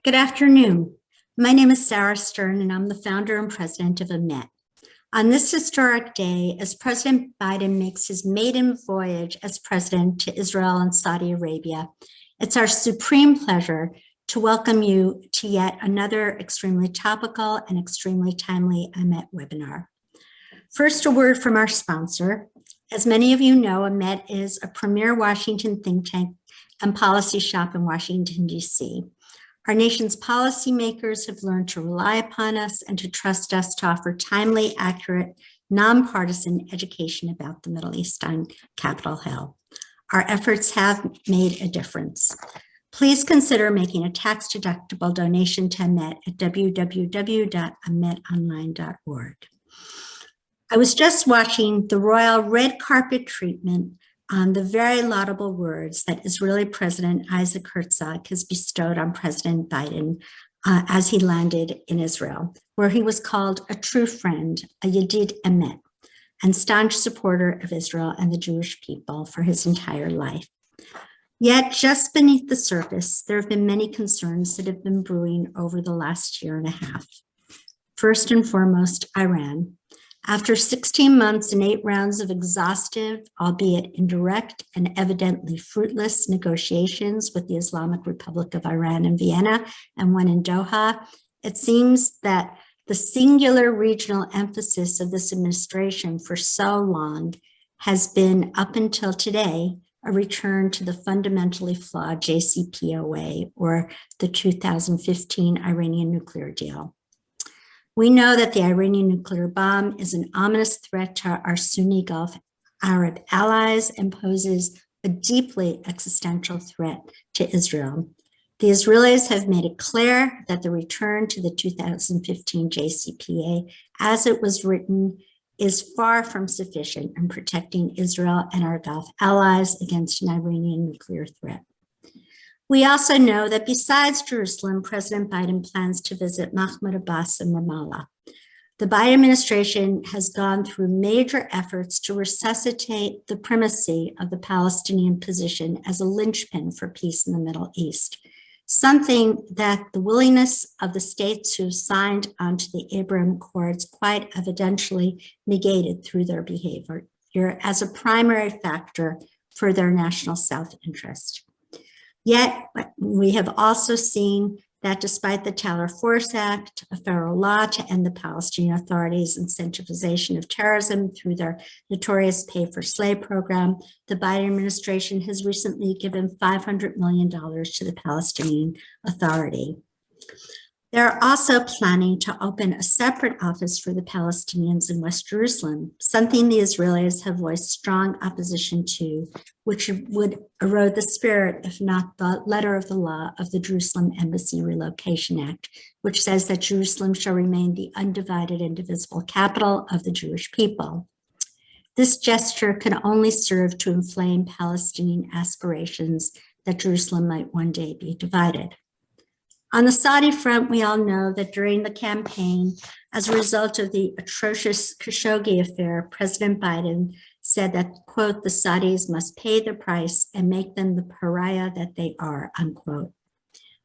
Good afternoon. My name is Sarah Stern, and I'm the founder and president of Emirates. On this historic day, as President Biden makes his maiden voyage as president to Israel and Saudi Arabia, it's our supreme pleasure to welcome you to yet another extremely topical and extremely timely Emirates webinar. First, a word from our sponsor. As many of you know, Emirates is a premier Washington think tank and policy shop in Washington, D.C. Our nation's policymakers have learned to rely upon us and to trust us to offer timely, accurate, nonpartisan education about the Middle East on Capitol Hill. Our efforts have made a difference. Please consider making a tax-deductible donation to Emirates at www.emiretonline.org. I was just watching the royal red carpet treatment on the very laudable words that Israeli President Isaac Herzog has bestowed on President Biden as he landed in Israel, where he was called a true friend, a Yedid Emet, and staunch supporter of Israel and the Jewish people for his entire life. Yet, just beneath the surface, there have been many concerns that have been brewing over the last year and a half. First and foremost, Iran. After 16 months and 8 rounds of exhaustive, albeit indirect and evidently fruitless negotiations with the Islamic Republic of Iran in Vienna and one in Doha, it seems that the singular regional emphasis of this administration for so long has been, up until today, a return to the fundamentally flawed JCPOA, or the 2015 Iranian nuclear deal. We know that the Iranian nuclear bomb is an ominous threat to our Sunni Gulf Arab allies and poses a deeply existential threat to Israel. The Israelis have made it clear that the return to the 2015 JCPOA, as it was written, is far from sufficient in protecting Israel and our Gulf allies against an Iranian nuclear threat. We also know that besides Jerusalem, President Biden plans to visit Mahmoud Abbas in Ramallah. The Biden administration has gone through major efforts to resuscitate the primacy of the Palestinian position as a linchpin for peace in the Middle East, something that the willingness of the states who signed onto the Abraham Accords quite evidently negated through their behavior as a primary factor for their national self-interest. Yet, we have also seen that despite the Taylor Force Act, a federal law to end the Palestinian Authority's incentivization of terrorism through their notorious pay-for-slave program, the Biden administration has recently given $500 million to the Palestinian Authority. They're also planning to open a separate office for the Palestinians in West Jerusalem, something the Israelis have voiced strong opposition to, which would erode the spirit, if not the letter of the law, of the Jerusalem Embassy Relocation Act, which says that Jerusalem shall remain the undivided, indivisible capital of the Jewish people. This gesture can only serve to inflame Palestinian aspirations that Jerusalem might one day be divided. On the Saudi front, we all know that during the campaign, as a result of the atrocious Khashoggi affair, President Biden said that, quote, the Saudis must pay the price and make them the pariah that they are, unquote.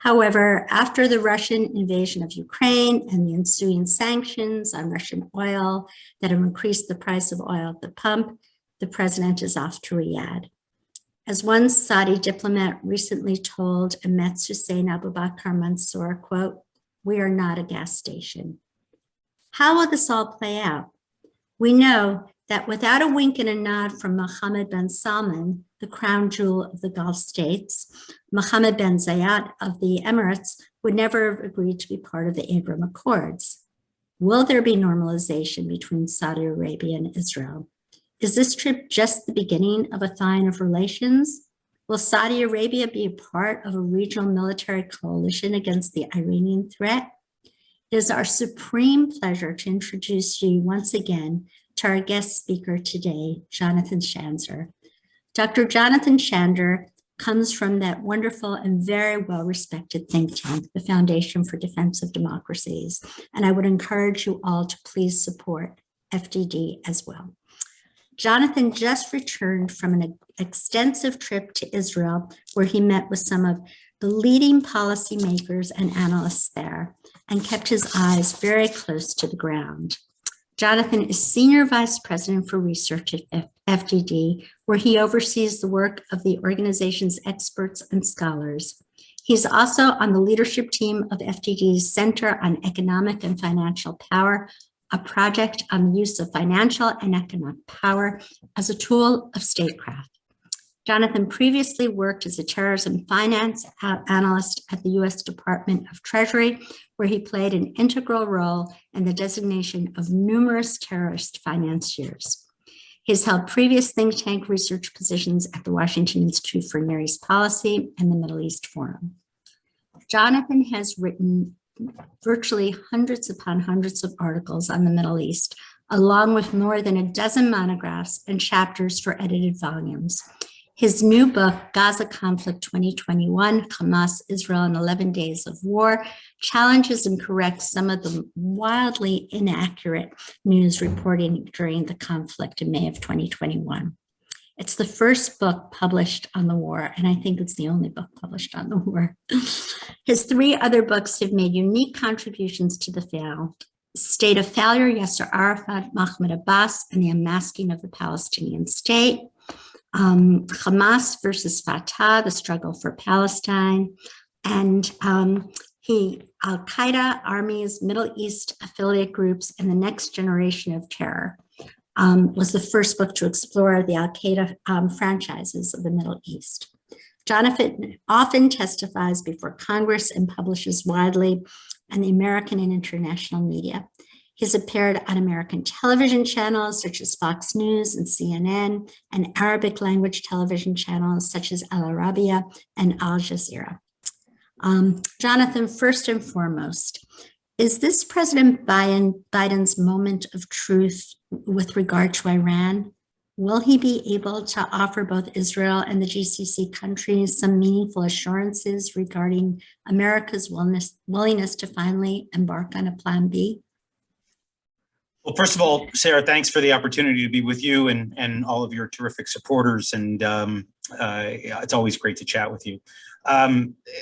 However, after the Russian invasion of Ukraine and the ensuing sanctions on Russian oil that have increased the price of oil at the pump, the president is off to Riyadh. As one Saudi diplomat recently told Emirates Hussein Abu Bakr Mansour, quote, we are not a gas station. How will this all play out? We know that without a wink and a nod from Mohammed bin Salman, the crown jewel of the Gulf states, Mohammed bin Zayed of the Emirates would never have agreed to be part of the Abraham Accords. Will there be normalization between Saudi Arabia and Israel? Is this trip just the beginning of a thawing of relations? Will Saudi Arabia be a part of a regional military coalition against the Iranian threat? It is our supreme pleasure to introduce you once again to our guest speaker today, Jonathan Schanzer. Dr. Jonathan Schanzer comes from that wonderful and very well-respected think tank, the Foundation for Defense of Democracies, and I would encourage you all to please support FDD as well. Jonathan just returned from an extensive trip to Israel, where he met with some of the leading policymakers and analysts there, and kept his eyes very close to the ground. Jonathan is Senior Vice President for Research at FDD, where he oversees the work of the organization's experts and scholars. He's also on the leadership team of FDD's Center on Economic and Financial Power, a project on the use of financial and economic power as a tool of statecraft. Jonathan previously worked as a terrorism finance analyst at the U.S. Department of Treasury, where he played an integral role in the designation of numerous terrorist financiers. He's held previous think tank research positions at the Washington Institute for Near East Policy and the Middle East Forum. Jonathan has written virtually hundreds upon hundreds of articles on the Middle East, along with more than a dozen monographs and chapters for edited volumes. His new book, Gaza Conflict 2021, Hamas, Israel, and 11 Days of War, challenges and corrects some of the wildly inaccurate news reporting during the conflict in May of 2021. It's the first book published on the war, and I think it's the only book published on the war. His three other books have made unique contributions to the field: State of Failure, Yasser Arafat, Mahmoud Abbas, and the Unmasking of the Palestinian State, Hamas versus Fatah, the struggle for Palestine, and Al-Qaeda, armies, Middle East affiliate groups, and the next generation of terror was the first book to explore the Al-Qaeda franchises of the Middle East. Jonathan often testifies before Congress and publishes widely in the American and international media. He's appeared on American television channels such as Fox News and CNN, and Arabic language television channels such as Al Arabia and Al Jazeera. Jonathan, first and foremost, is this President Biden's moment of truth with regard to Iran? Will he be able to offer both Israel and the GCC countries some meaningful assurances regarding America's willingness to finally embark on a Plan B? Well, first of all, Sarah, thanks for the opportunity to be with you and all of your terrific supporters. And it's always great to chat with you.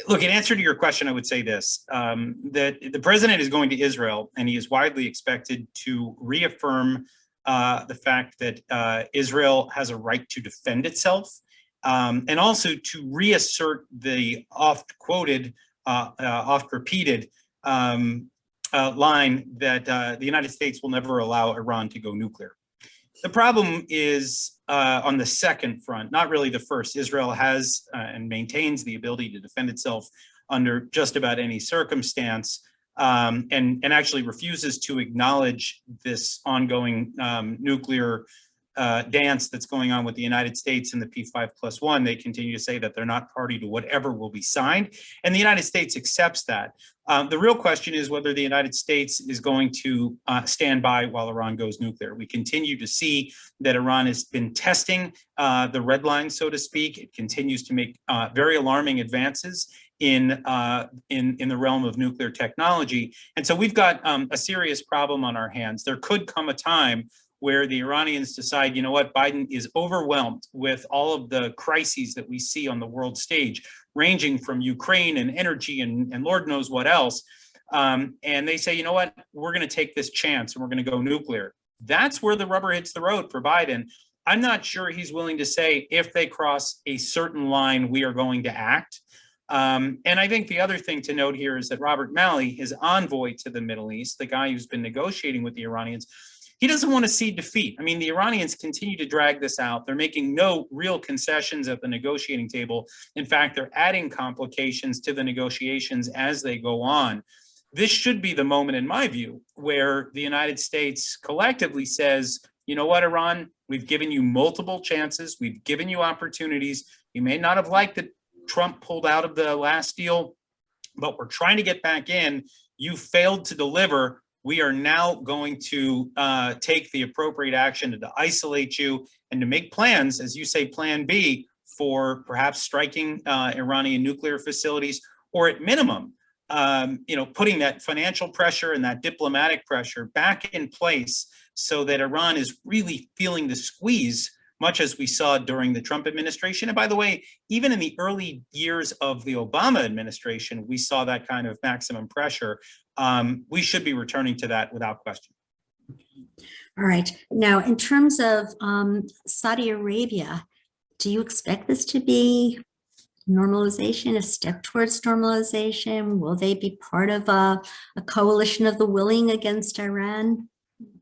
Look, in answer to your question, I would say this, that the president is going to Israel, and he is widely expected to reaffirm the fact that Israel has a right to defend itself, and also to reassert the oft-quoted, oft-repeated line that the United States will never allow Iran to go nuclear. The problem is on the second front, not really the first. Israel has and maintains the ability to defend itself under just about any circumstance, and actually refuses to acknowledge this ongoing nuclear dance that's going on with the United States and the P5+1. They continue to say that they're not party to whatever will be signed, and the United States accepts that. The real question is whether the United States is going to stand by while Iran goes nuclear. We continue to see that Iran has been testing the red line, so to speak. It continues to make very alarming advances in the realm of nuclear technology. And so we've got a serious problem on our hands. There could come a time where the Iranians decide, you know what, Biden is overwhelmed with all of the crises that we see on the world stage, ranging from Ukraine and energy and Lord knows what else. And they say, you know what, we're going to take this chance and we're going to go nuclear. That's where the rubber hits the road for Biden. I'm not sure he's willing to say, if they cross a certain line, we are going to act. And I think the other thing to note here is that Robert Malley, his envoy to the Middle East, the guy who's been negotiating with the Iranians, he doesn't want to cede defeat. I mean, the Iranians continue to drag this out. They're making no real concessions at the negotiating table. In fact, they're adding complications to the negotiations as they go on. This should be the moment, in my view, where the United States collectively says, you know what, Iran, we've given you multiple chances. We've given you opportunities. You may not have liked that Trump pulled out of the last deal, but we're trying to get back in. You failed to deliver. We are now going to take the appropriate action to isolate you and to make plans, as you say, Plan B, for perhaps striking Iranian nuclear facilities, or at minimum, putting that financial pressure and that diplomatic pressure back in place so that Iran is really feeling the squeeze much as we saw during the Trump administration. And by the way, even in the early years of the Obama administration, we saw that kind of maximum pressure. We should be returning to that without question. All right. Now, in terms of Saudi Arabia, do you expect this to be normalization, a step towards normalization? Will they be part of a coalition of the willing against Iran?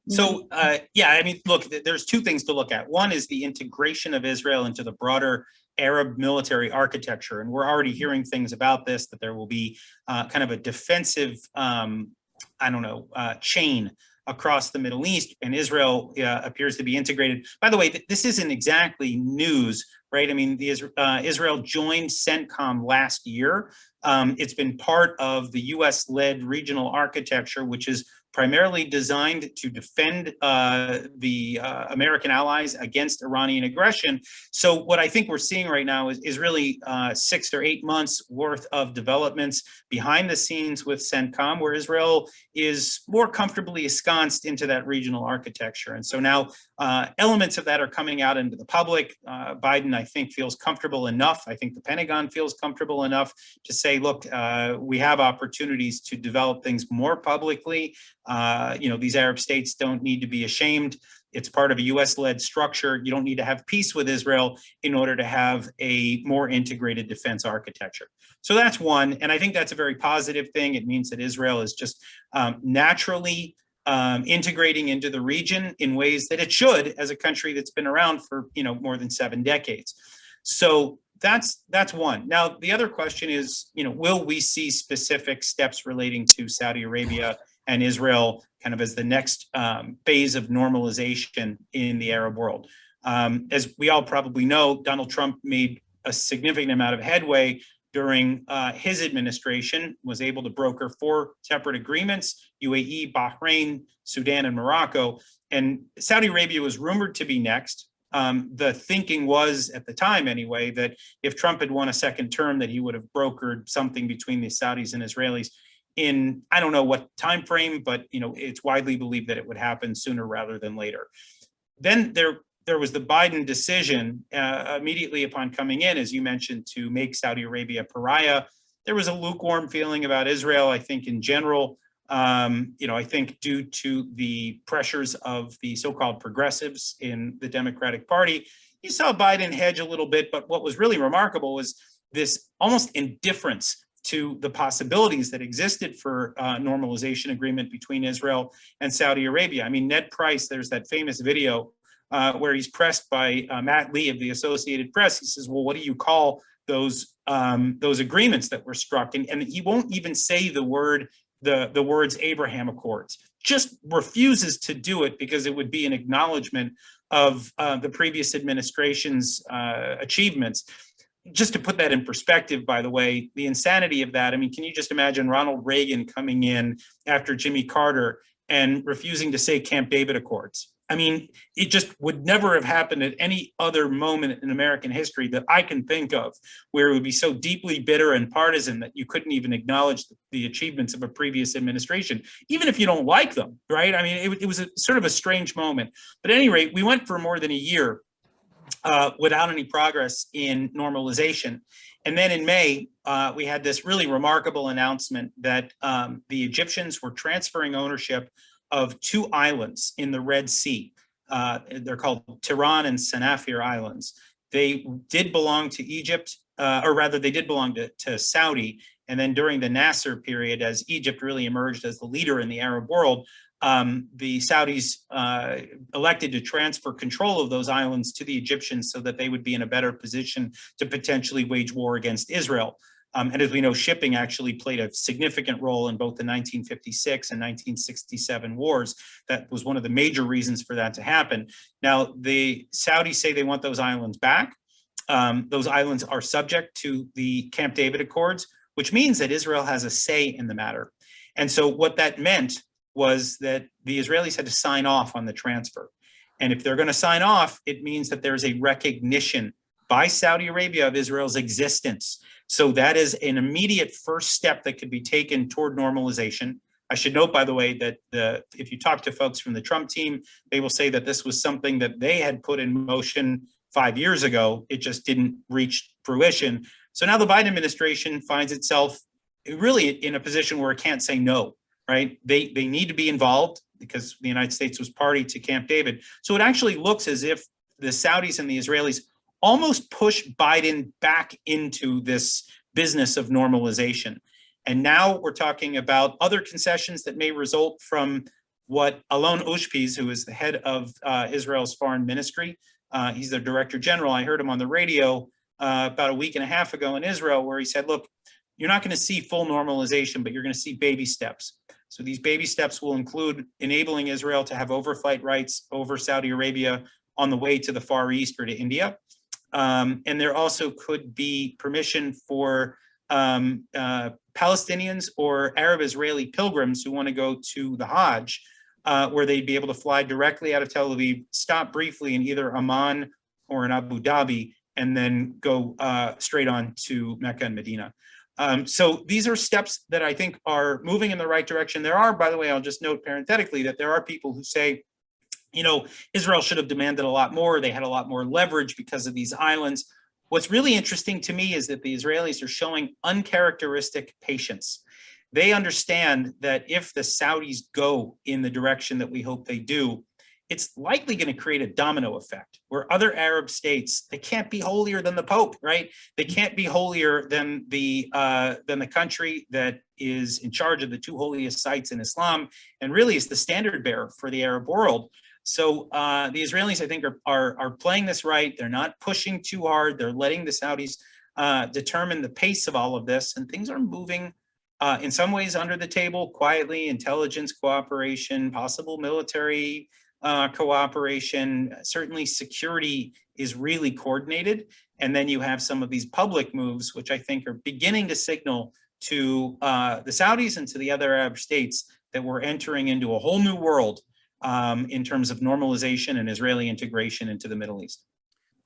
So, yeah, I mean, look, there's two things to look at. One is the integration of Israel into the broader Arab military architecture. And we're already hearing things about this, that there will be kind of a defensive, chain across the Middle East, and Israel appears to be integrated. By the way, this isn't exactly news, right? I mean, Israel joined CENTCOM last year. It's been part of the U.S.-led regional architecture, which is primarily designed to defend the American allies against Iranian aggression. So what I think we're seeing right now is really 6 or 8 months worth of developments behind the scenes with CENTCOM, where Israel is more comfortably ensconced into that regional architecture. And so now elements of that are coming out into the public. Biden, I think, feels comfortable enough. I think the Pentagon feels comfortable enough to say, look, we have opportunities to develop things more publicly. These Arab states don't need to be ashamed. It's part of a U.S.-led structure. You don't need to have peace with Israel in order to have a more integrated defense architecture. So that's one, and I think that's a very positive thing. It means that Israel is just naturally integrating into the region in ways that it should, as a country that's been around for more than 7 decades. So that's one. Now, the other question is, will we see specific steps relating to Saudi Arabia and Israel kind of as the next phase of normalization in the Arab world? As we all probably know, Donald Trump made a significant amount of headway during his administration, was able to broker 4 separate agreements: UAE, Bahrain, Sudan, and Morocco. And Saudi Arabia was rumored to be next. The thinking was, at the time anyway, that if Trump had won a second term, that he would have brokered something between the Saudis and Israelis in, I don't know what time frame, but it's widely believed that it would happen sooner rather than later. Then there was the Biden decision immediately upon coming in, as you mentioned, to make Saudi Arabia a pariah. There was a lukewarm feeling about Israel, I think, in general. I think due to the pressures of the so-called progressives in the Democratic Party, you saw Biden hedge a little bit. But what was really remarkable was this almost indifference to the possibilities that existed for normalization agreement between Israel and Saudi Arabia. I mean, Ned Price, there's that famous video where he's pressed by Matt Lee of the Associated Press. He says, well, what do you call those agreements that were struck? And he won't even say the words Abraham Accords, just refuses to do it because it would be an acknowledgement of the previous administration's achievements. Just to put that in perspective, by the way, the insanity of that, I mean, can you just imagine Ronald Reagan coming in after Jimmy Carter and refusing to say Camp David Accords? I mean, it just would never have happened at any other moment in American history that I can think of, where it would be so deeply bitter and partisan that you couldn't even acknowledge the achievements of a previous administration, even if you don't like them, right? I mean, it was a sort of a strange moment. But at any rate, we went for more than a year without any progress in normalization. And then in May, we had this really remarkable announcement that the Egyptians were transferring ownership of 2 islands in the Red Sea. They're called Tiran and Sanafir Islands. They did belong to Egypt, or rather they did belong to Saudi. And then during the Nasser period, as Egypt really emerged as the leader in the Arab world, the Saudis elected to transfer control of those islands to the Egyptians so that they would be in a better position to potentially wage war against Israel. And as we know, shipping actually played a significant role in both the 1956 and 1967 wars. That was one of the major reasons for that to happen. Now, the Saudis say they want those islands back. Those islands are subject to the Camp David Accords, which means that Israel has a say in the matter. And so what that meant was that the Israelis had to sign off on the transfer. And if they're going to sign off, it means that there's a recognition by Saudi Arabia of Israel's existence. So that is an immediate first step that could be taken toward normalization. I should note, by the way, that if you talk to folks from the Trump team, they will say that this was something that they had put in motion 5 years ago. It just didn't reach fruition. So now the Biden administration finds itself really in a position where it can't say no, right? They need to be involved because the United States was party to Camp David. So it actually looks as if the Saudis and the Israelis almost push Biden back into this business of normalization. And now we're talking about other concessions that may result from what Alon Ushpiz, who is the head of Israel's foreign ministry, he's the director general. I heard him on the radio about a week and a half ago in Israel, where he said, look, you're not going to see full normalization, but you're going to see baby steps. So these baby steps will include enabling Israel to have overflight rights over Saudi Arabia on the way to the Far East or to India. And there also could be permission for Palestinians or Arab-Israeli pilgrims who want to go to the Hajj, where they'd be able to fly directly out of Tel Aviv, stop briefly in either Amman or in Abu Dhabi, and then go straight on to Mecca and Medina. So these are steps that I think are moving in the right direction. There are, by the way, I'll just note parenthetically that there are people who say, you know, Israel should have demanded a lot more. They had a lot more leverage because of these islands. What's really interesting to me is that the Israelis are showing uncharacteristic patience. They understand that if the Saudis go in the direction that we hope they do, it's likely going to create a domino effect where other Arab states, they can't be holier than the Pope, right? They can't be holier than the country that is in charge of the two holiest sites in Islam and really is the standard bearer for the Arab world. So the Israelis, I think, are playing this right. They're not pushing too hard. They're letting the Saudis determine the pace of all of this, and things are moving in some ways under the table, quietly, intelligence cooperation, possible military cooperation. Certainly security is really coordinated. And then you have some of these public moves, which I think are beginning to signal to the Saudis and to the other Arab states that we're entering into a whole new world in terms of normalization and Israeli integration into the Middle East.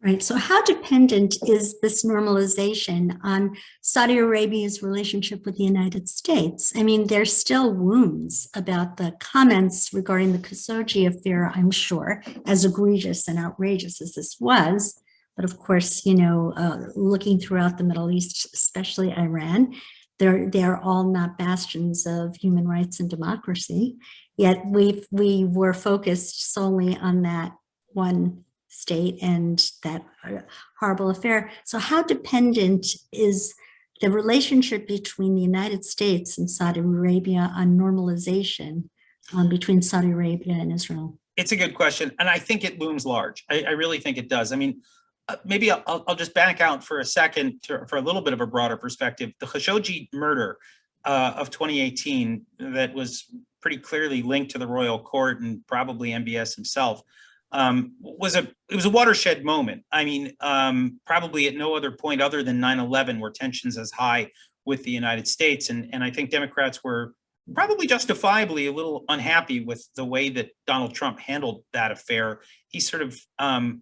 Right. So how dependent is this normalization on Saudi Arabia's relationship with the United States? I mean, there's still wounds about the comments regarding the Khashoggi affair, I'm sure, as egregious and outrageous as this was. But of course, you know, looking throughout the Middle East, especially Iran, they're all not bastions of human rights and democracy. Yet we were focused solely on that one state and that horrible affair. So how dependent is the relationship between the United States and Saudi Arabia on normalization between Saudi Arabia and Israel? It's a good question. And I think it looms large. I really think it does. I mean, maybe I'll just back out for a second for a little bit of a broader perspective. The Khashoggi murder of 2018 that was pretty clearly linked to the royal court and probably MBS himself was a watershed moment. I mean, probably at no other point other than 9/11 were tensions as high with the United States. And I think Democrats were probably justifiably a little unhappy with the way that Donald Trump handled that affair. He sort of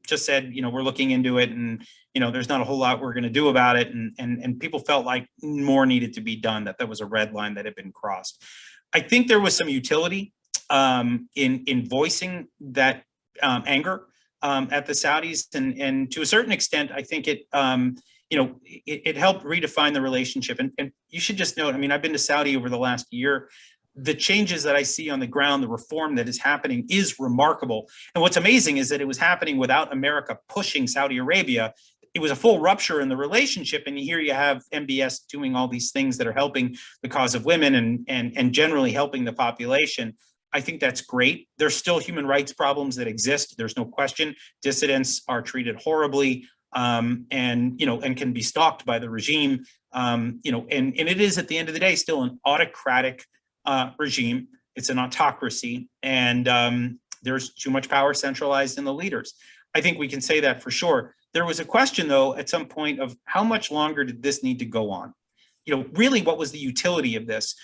just said, you know, we're looking into it and, you know, there's not a whole lot we're going to do about it. And people felt like more needed to be done, that was a red line that had been crossed. I think there was some utility in voicing that anger at the Saudis, and to a certain extent, I think it helped redefine the relationship. And you should just note, I mean, I've been to Saudi over the last year. The changes that I see on the ground, the reform that is happening is remarkable. And what's amazing is that it was happening without America pushing Saudi Arabia. It was a full rupture in the relationship. And here you have MBS doing all these things that are helping the cause of women and generally helping the population. I think that's great. There's still human rights problems that exist. There's no question. Dissidents are treated horribly and can be stalked by the regime. And it is at the end of the day still an autocratic regime. It's an autocracy, and there's too much power centralized in the leaders. I think we can say that for sure. There was a question, though, at some point of how much longer did this need to go on? Really, what was the utility of this?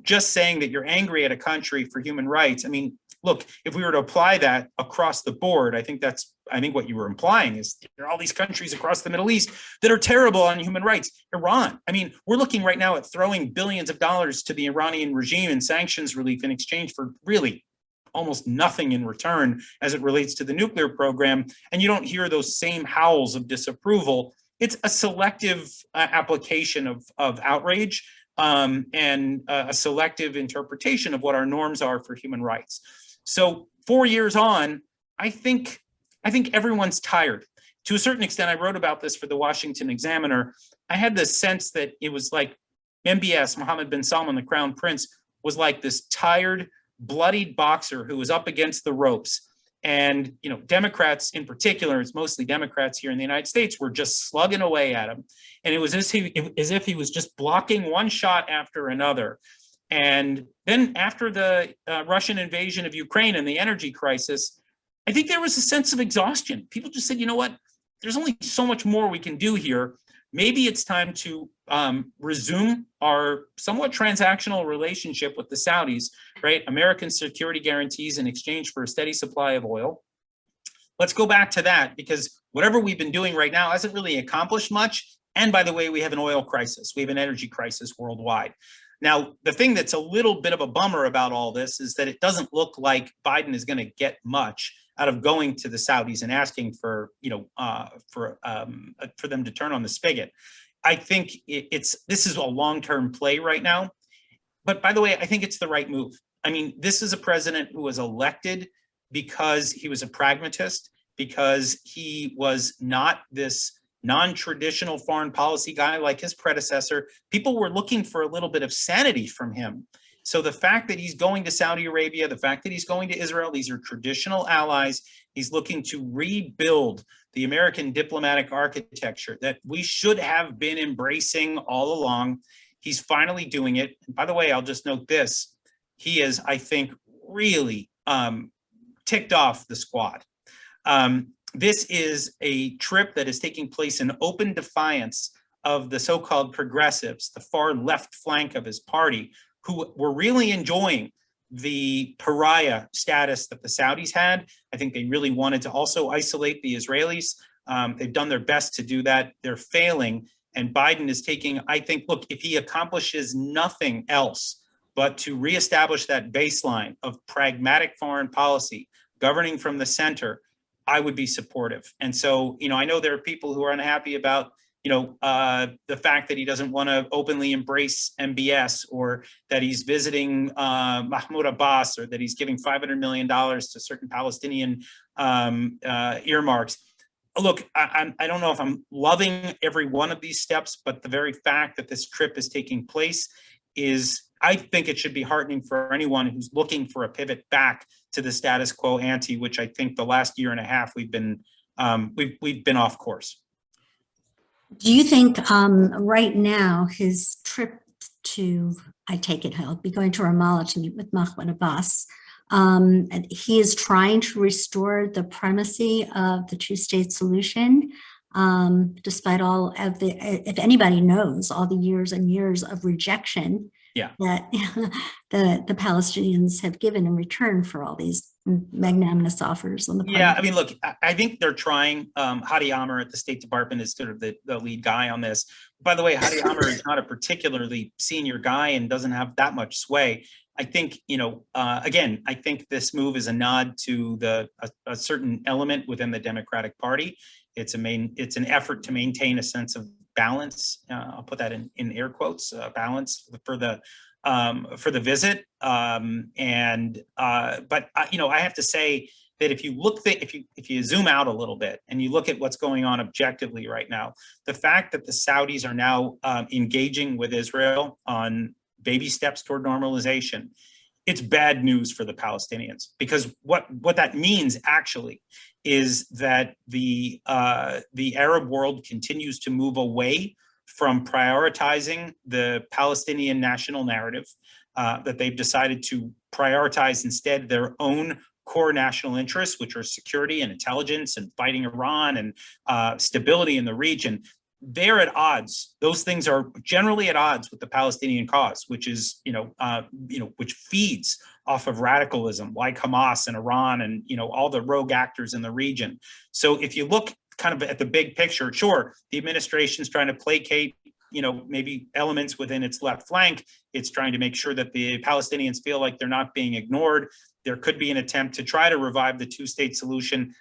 Just saying that you're angry at a country for human rights. I mean, look, if we were to apply that across the board, I think that's I think what you were implying is there are all these countries across the Middle East that are terrible on human rights. Iran, I mean, we're looking right now at throwing billions of dollars to the Iranian regime in sanctions relief in exchange for really almost nothing in return as it relates to the nuclear program. And you don't hear those same howls of disapproval. It's a selective application of outrage and a selective interpretation of what our norms are for human rights. So 4 years on, I think everyone's tired. To a certain extent, I wrote about this for the Washington Examiner. I had this sense that it was like MBS, Mohammed bin Salman, the Crown Prince, was like this tired, bloodied boxer who was up against the ropes. And, you know, Democrats in particular, it's mostly Democrats here in the United States, were just slugging away at him. And it was as if he was just blocking one shot after another. And then after the Russian invasion of Ukraine and the energy crisis, I think there was a sense of exhaustion. People just said, you know what, there's only so much more we can do here. Maybe it's time to resume our somewhat transactional relationship with the Saudis, right? American security guarantees in exchange for a steady supply of oil. Let's go back to that, because whatever we've been doing right now hasn't really accomplished much. And by the way, we have an oil crisis. We have an energy crisis worldwide. Now, the thing that's a little bit of a bummer about all this is that it doesn't look like Biden is going to get much out of going to the Saudis and asking for, for them to turn on the spigot. I think this is a long-term play right now. But by the way, I think it's the right move. I mean, this is a president who was elected because he was a pragmatist, because he was not this non-traditional foreign policy guy like his predecessor. People were looking for a little bit of sanity from him. So the fact that he's going to Saudi Arabia, the fact that he's going to Israel, these are traditional allies. He's looking to rebuild the American diplomatic architecture that we should have been embracing all along. He's finally doing it. And by the way, I'll just note this. He is, I think, really ticked off the squad. This is a trip that is taking place in open defiance of the so-called progressives, the far left flank of his party, who were really enjoying the pariah status that the Saudis had. I think they really wanted to also isolate the Israelis. They've done their best to do that. They're failing. And Biden is taking, I think, look, if he accomplishes nothing else but to reestablish that baseline of pragmatic foreign policy, governing from the center, I would be supportive. And so, I know there are people who are unhappy about the fact that he doesn't want to openly embrace MBS, or that he's visiting Mahmoud Abbas, or that he's giving $500 million to certain Palestinian earmarks. Look, I don't know if I'm loving every one of these steps, but the very fact that this trip is taking place is, I think it should be heartening for anyone who's looking for a pivot back to the status quo ante, which I think the last year and a half we've been off course. Do you think right now his trip to, I take it he'll be going to Ramallah to meet with Mahmoud Abbas, and he is trying to restore the primacy of the two-state solution, despite all of the, if anybody knows, all the years and years of rejection that the Palestinians have given in return for all these magnanimous offers on the part. Yeah, I mean, look, I think they're trying. Hadi Amr at the State Department is sort of the lead guy on this. By the way, Hadi Amr is not a particularly senior guy and doesn't have that much sway. I think, again, I think this move is a nod to a certain element within the Democratic Party. It's an effort to maintain a sense of balance. I'll put that in air quotes, balance for the visit. But I have to say that if you zoom out a little bit and you look at what's going on objectively right now, the fact that the Saudis are now engaging with Israel on baby steps toward normalization, it's bad news for the Palestinians, because what that means actually is that the Arab world continues to move away from prioritizing the Palestinian national narrative, that they've decided to prioritize instead their own core national interests, which are security and intelligence and fighting Iran and stability in the region. they're at odds. Those things are generally at odds with the Palestinian cause, which is, which feeds off of radicalism like Hamas and Iran and, all the rogue actors in the region. So if you look kind of at the big picture, sure, the administration's trying to placate, maybe elements within its left flank. It's trying to make sure that the Palestinians feel like they're not being ignored. There could be an attempt to try to revive the two-state solution,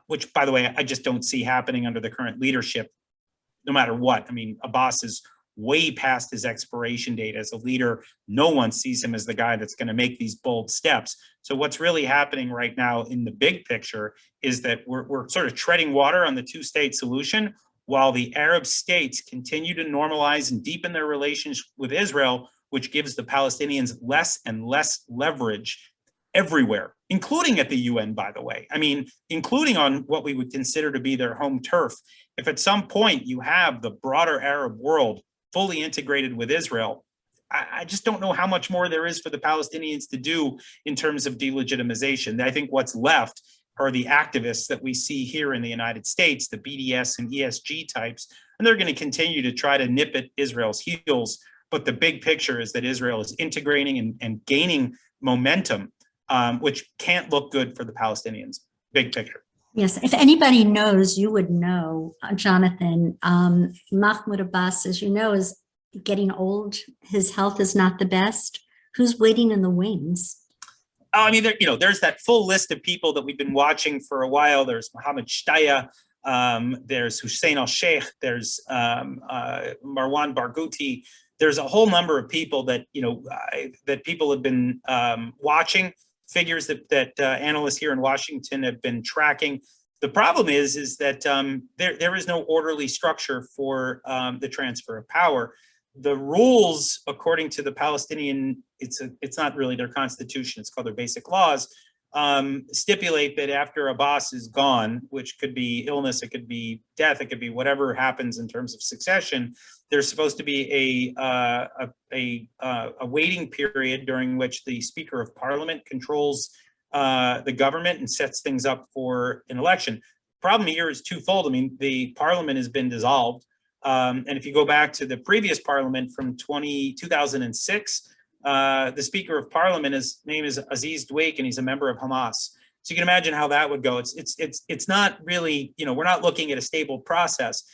which, by the way, I just don't see happening under the current leadership, no matter what. I mean, Abbas is way past his expiration date as a leader. No one sees him as the guy that's going to make these bold steps. So what's really happening right now in the big picture is that we're sort of treading water on the two-state solution while the Arab states continue to normalize and deepen their relations with Israel, which gives the Palestinians less and less leverage everywhere, including at the UN, by the way. I mean, including on what we would consider to be their home turf. If at some point you have the broader Arab world fully integrated with Israel, I just don't know how much more there is for the Palestinians to do in terms of delegitimization. I think what's left are the activists that we see here in the United States, the BDS and ESG types, and they're going to continue to try to nip at Israel's heels. But the big picture is that Israel is integrating and gaining momentum, which can't look good for the Palestinians. Big picture. Yes, if anybody knows, you would know, Jonathan. Mahmoud Abbas, as you know, is getting old. His health is not the best. Who's waiting in the wings? I mean, there's that full list of people that we've been watching for a while. There's Mohammed Shtaya, there's Hussein al-Sheikh, there's Marwan Barghouti. There's a whole number of people that, that people have been watching, figures that analysts here in Washington have been tracking. The problem is that there is no orderly structure for the transfer of power. The rules, according to the Palestinian, it's not really their constitution, it's called their basic laws, stipulate that after Abbas is gone, which could be illness, it could be death, it could be whatever happens in terms of succession, there's supposed to be a waiting period during which the Speaker of Parliament controls the government and sets things up for an election. Problem here is twofold. I mean, the parliament has been dissolved. And if you go back to the previous parliament from 2006, the Speaker of Parliament, his name is Aziz Dweik, and he's a member of Hamas. So you can imagine how that would go. It's not really, we're not looking at a stable process.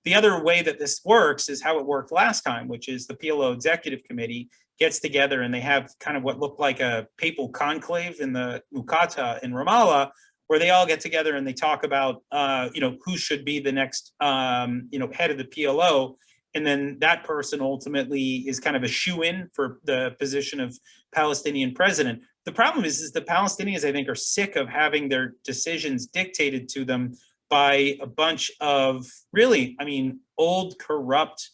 The other way that this works is how it worked last time, which is the PLO Executive Committee gets together and they have kind of what looked like a papal conclave in the Muqata in Ramallah, where they all get together and they talk about, who should be the next, head of the PLO. And then that person ultimately is kind of a shoe-in for the position of Palestinian president. The problem is the Palestinians, I think, are sick of having their decisions dictated to them by a bunch of really, old, corrupt,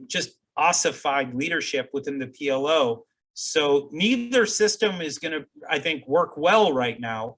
just ossified leadership within the PLO. So neither system is going to, I think, work well right now.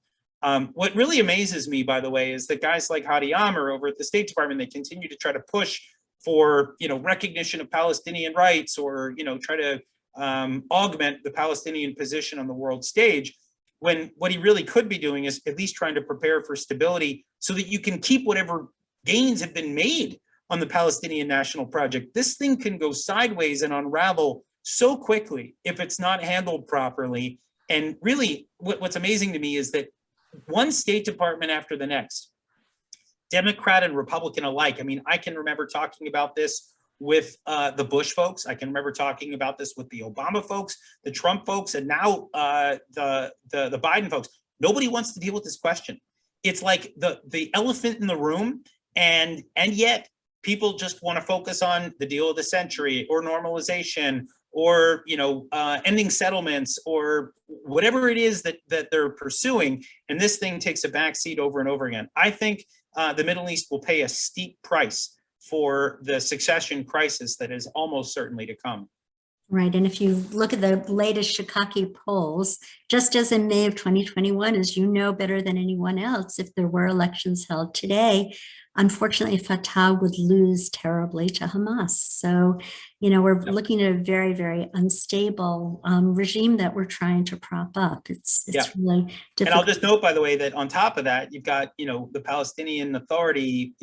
What really amazes me, by the way, is that guys like Hadi Amr over at the State Department, they continue to try to push for, recognition of Palestinian rights or, try to augment the Palestinian position on the world stage, when what he really could be doing is at least trying to prepare for stability so that you can keep whatever gains have been made on the Palestinian National Project. This thing can go sideways and unravel so quickly if it's not handled properly. And really, what's amazing to me is that one State Department after the next, Democrat and Republican alike. I can remember talking about this with the Bush folks. I can remember talking about this with the Obama folks, the Trump folks, and now the Biden folks. Nobody wants to deal with this question. It's like the elephant in the room, and yet people just want to focus on the deal of the century or normalization or ending settlements or whatever it is that they're pursuing, and this thing takes a backseat over and over again. I think the Middle East will pay a steep price for the succession crisis that is almost certainly to come. Right, and if you look at the latest Shikaki polls, just as in May of 2021, as you know better than anyone else, if there were elections held today, unfortunately, Fatah would lose terribly to Hamas. So, we're looking at a very, very unstable regime that we're trying to prop up. It's really difficult. And I'll just note, by the way, that on top of that, you've got, the Palestinian Authority,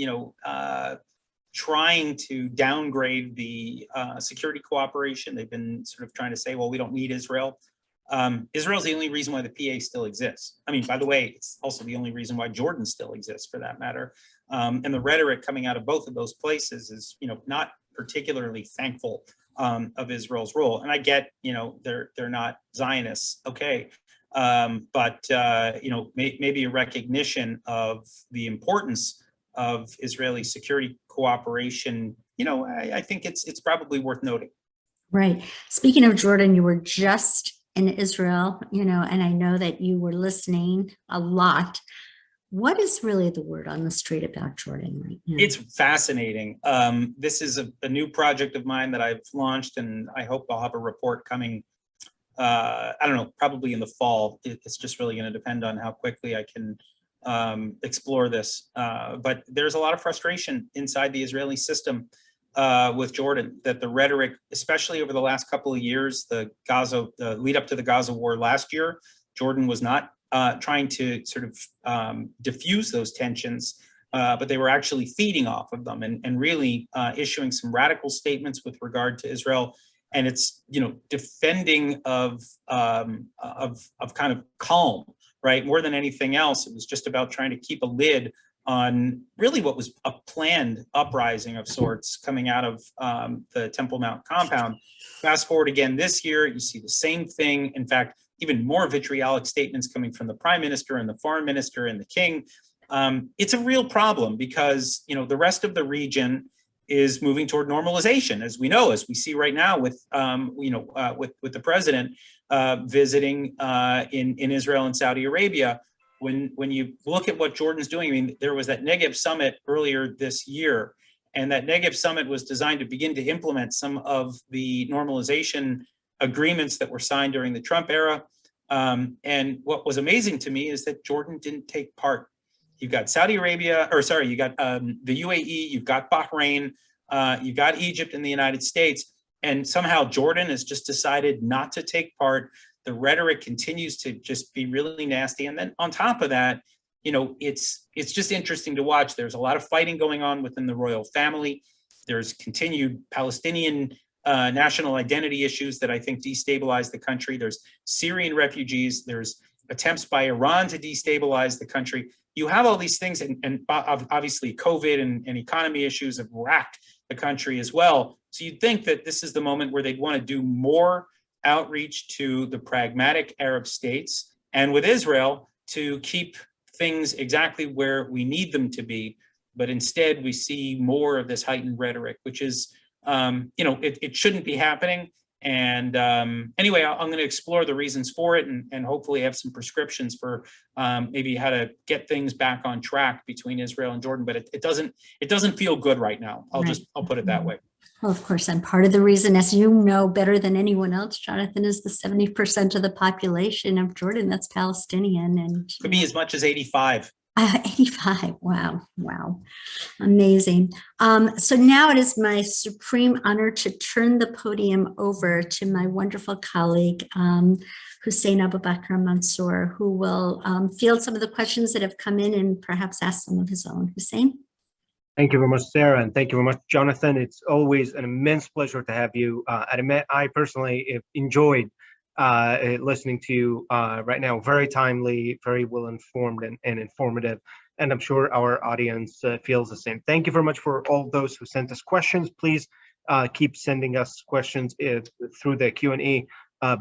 trying to downgrade the security cooperation. They've been sort of trying to say, well, we don't need Israel. Israel's the only reason why the PA still exists. I mean, by the way, it's also the only reason why Jordan still exists, for that matter. And the rhetoric coming out of both of those places is, not particularly thankful of Israel's role. And I get, they're not Zionists, okay, but maybe a recognition of the importance of Israeli security cooperation. I think it's probably worth noting. Right. Speaking of Jordan, you were just in Israel, and I know that you were listening a lot. What is really the word on the street about Jordan right now? It's fascinating. This is a new project of mine that I've launched, and I hope I'll have a report coming, I don't know, probably in the fall. It's just really going to depend on how quickly I can explore this. But there's a lot of frustration inside the Israeli system with Jordan, that the rhetoric, especially over the last couple of years, the lead up to the Gaza war last year, Jordan was not trying to sort of diffuse those tensions, but they were actually feeding off of them and really issuing some radical statements with regard to Israel. And it's, defending of kind of calm, right? More than anything else, it was just about trying to keep a lid on really what was a planned uprising of sorts coming out of the Temple Mount compound. Fast forward again this year, you see the same thing. In fact, even more vitriolic statements coming from the prime minister and the foreign minister and the king. It's a real problem because, the rest of the region is moving toward normalization, as we know, as we see right now with, with the president visiting in Israel and Saudi Arabia. When you look at what Jordan's doing, I mean, there was that Negev summit earlier this year, and that Negev summit was designed to begin to implement some of the normalization agreements that were signed during the Trump era. And what was amazing to me is that Jordan didn't take part. You've got Saudi Arabia, you got the UAE, you've got Bahrain, you've got Egypt and the United States, and somehow Jordan has just decided not to take part. The rhetoric continues to just be really nasty. And then on top of that, it's just interesting to watch. There's a lot of fighting going on within the royal family. There's continued Palestinian national identity issues that I think destabilize the country. There's Syrian refugees. There's attempts by Iran to destabilize the country. You have all these things, and obviously COVID and economy issues have racked the country as well. So you'd think that this is the moment where they'd want to do more outreach to the pragmatic Arab states and with Israel to keep things exactly where we need them to be. But instead, we see more of this heightened rhetoric, which is, it shouldn't be happening. And anyway, I'm going to explore the reasons for it and hopefully have some prescriptions for maybe how to get things back on track between Israel and Jordan. But it doesn't feel good right now. I'll put it that way. Well, of course, and part of the reason, as you know better than anyone else, Jonathan, is the 70% of the population of Jordan that's Palestinian, and could be as much as 85. 85. Wow. Amazing. So now it is my supreme honor to turn the podium over to my wonderful colleague, Hussein Abu Bakr Mansour, who will field some of the questions that have come in and perhaps ask some of his own. Hussein? Thank you very much, Sarah, and thank you very much, Jonathan. It's always an immense pleasure to have you. I personally have enjoyed listening to you right now. Very timely, very well informed and informative, and I'm sure our audience feels the same. Thank you very much for all those who sent us questions. Please keep sending us questions through the Q&A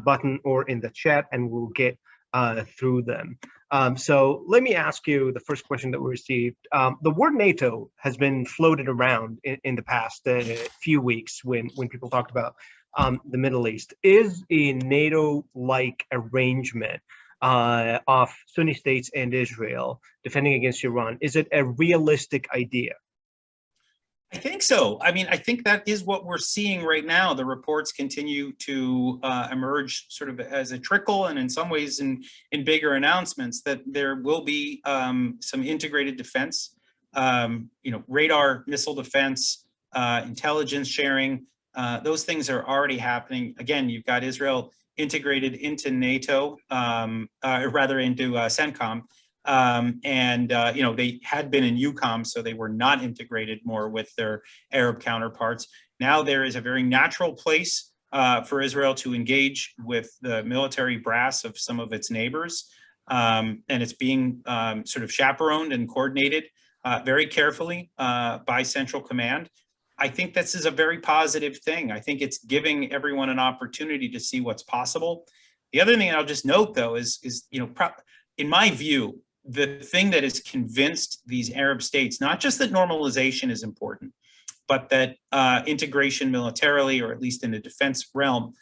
button or in the chat, and we'll get through them. So let me ask you the first question that we received. The word NATO has been floated around in the past few weeks when people talked about the Middle East. Is a NATO-like arrangement of Sunni states and Israel defending against Iran, is it a realistic idea? I think so. I mean, I think that is what we're seeing right now. The reports continue to emerge sort of as a trickle, and in some ways in bigger announcements, that there will be some integrated defense, radar, missile defense, intelligence sharing. Those things are already happening. Again, you've got Israel integrated into NATO, rather into CENTCOM. They had been in EUCOM, so they were not integrated more with their Arab counterparts. Now there is a very natural place for Israel to engage with the military brass of some of its neighbors. And it's being sort of chaperoned and coordinated very carefully by Central Command. I think this is a very positive thing. I think it's giving everyone an opportunity to see what's possible. The other thing I'll just note, though, is in my view, the thing that has convinced these Arab states, not just that normalization is important, but that integration militarily, or at least in the defense realm,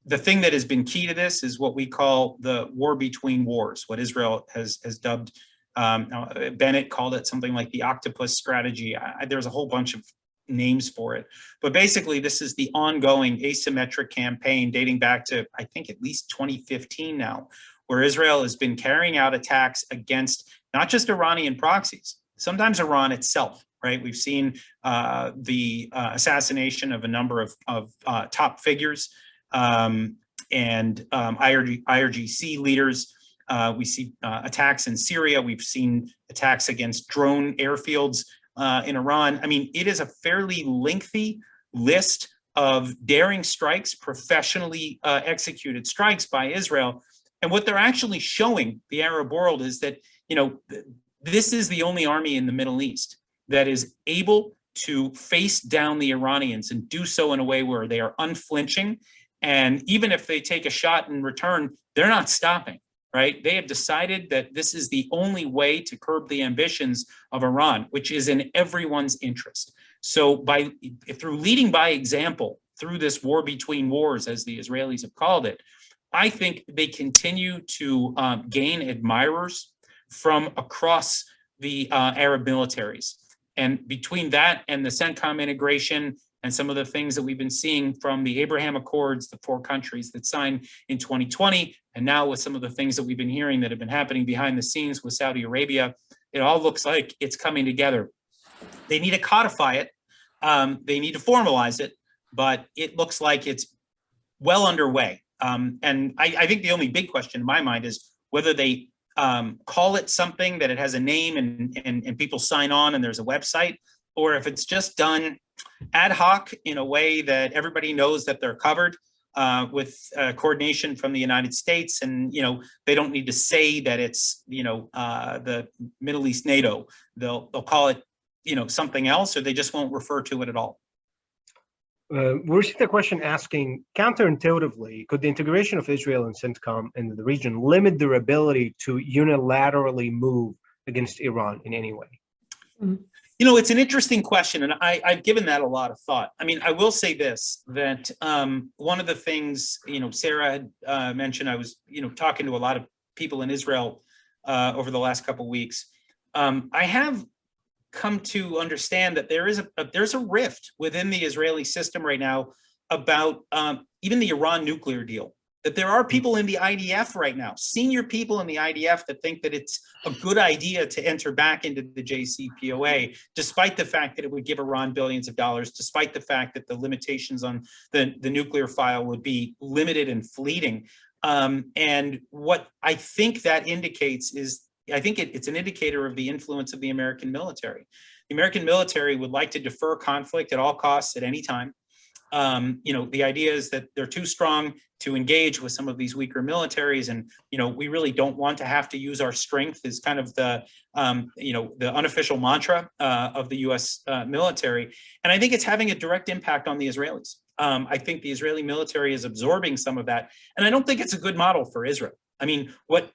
the thing that has been key to this is what we call the war between wars, what Israel has dubbed, Bennett called it something like the octopus strategy. There's a whole bunch of names for it. But basically, this is the ongoing asymmetric campaign dating back to, I think, at least 2015 now, where Israel has been carrying out attacks against not just Iranian proxies, sometimes Iran itself, right? We've seen the assassination of a number of top figures and IRGC leaders. We see attacks in Syria. We've seen attacks against drone airfields in Iran. I mean, it is a fairly lengthy list of daring strikes, professionally executed strikes by Israel. And what they're actually showing the Arab world is that, this is the only army in the Middle East that is able to face down the Iranians and do so in a way where they are unflinching. And even if they take a shot in return, they're not stopping. Right? They have decided that this is the only way to curb the ambitions of Iran, which is in everyone's interest. So through leading by example, through this war between wars, as the Israelis have called it, I think they continue to gain admirers from across the Arab militaries. And between that and the CENTCOM integration and some of the things that we've been seeing from the Abraham Accords, the 4 countries that signed in 2020, and now with some of the things that we've been hearing that have been happening behind the scenes with Saudi Arabia, it all looks like it's coming together. They need to codify it. They need to formalize it, but it looks like it's well underway. And I think the only big question in my mind is whether they call it something that it has a name and people sign on and there's a website, or if it's just done ad hoc in a way that everybody knows that they're covered with coordination from the United States, and they don't need to say that it's the Middle East NATO. They'll call it something else, or they just won't refer to it at all. We received a question asking, counterintuitively, could the integration of Israel and CENTCOM in the region limit their ability to unilaterally move against Iran in any way? Mm-hmm. It's an interesting question, and I've given that a lot of thought. I mean, I will say this, that one of the things, Sarah had mentioned, I was, talking to a lot of people in Israel over the last couple of weeks. I have come to understand that there's a rift within the Israeli system right now about even the Iran nuclear deal. That there are people in the IDF right now, senior people in the IDF, that think that it's a good idea to enter back into the JCPOA, despite the fact that it would give Iran billions of dollars, despite the fact that the limitations on the nuclear file would be limited and fleeting. And what I think that indicates is, I think it's an indicator of the influence of the American military. The American military would like to defer conflict at all costs at any time. The idea is that they're too strong to engage with some of these weaker militaries, and we really don't want to have to use our strength, is kind of the the unofficial mantra of the U.S. military. And I think it's having a direct impact on the Israelis. I think the Israeli military is absorbing some of that, and I don't think it's a good model for Israel. I mean, what